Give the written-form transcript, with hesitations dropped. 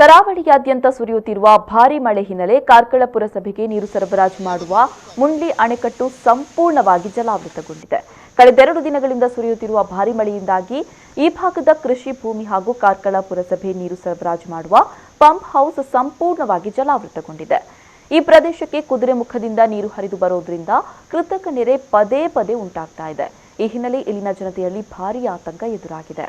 ಕರಾವಳಿಯಾದ್ಯಂತ ಸುರಿಯುತ್ತಿರುವ ಭಾರೀ ಮಳೆ ಹಿನ್ನೆಲೆ ಕಾರ್ಕಳ ಪುರಸಭೆಗೆ ನೀರು ಸರಬರಾಜು ಮಾಡುವ ಮುಂಡ್ಲಿ ಅಣೆಕಟ್ಟು ಸಂಪೂರ್ಣವಾಗಿ ಜಲಾವೃತಗೊಂಡಿದೆ. ಕಳೆದೆರಡು ದಿನಗಳಿಂದ ಸುರಿಯುತ್ತಿರುವ ಭಾರೀ ಮಳೆಯಿಂದಾಗಿ ಈ ಭಾಗದ ಕೃಷಿ ಭೂಮಿ ಹಾಗೂ ಕಾರ್ಕಳ ಪುರಸಭೆ ನೀರು ಸರಬರಾಜು ಮಾಡುವ ಪಂಪ್ ಹೌಸ್ ಸಂಪೂರ್ಣವಾಗಿ ಜಲಾವೃತಗೊಂಡಿದೆ. ಈ ಪ್ರದೇಶಕ್ಕೆ ಕುದುರೆಮುಖದಿಂದ ನೀರು ಹರಿದು ಬರೋದ್ರಿಂದ ಕೃತಕ ನೆರೆ ಪದೇ ಪದೇ ಉಂಟಾಗ್ತಾ ಇದೆ. ಈ ಹಿನ್ನೆಲೆ ಇಲ್ಲಿನ ಜನತೆಯಲ್ಲಿ ಭಾರೀ ಆತಂಕ ಎದುರಾಗಿದೆ.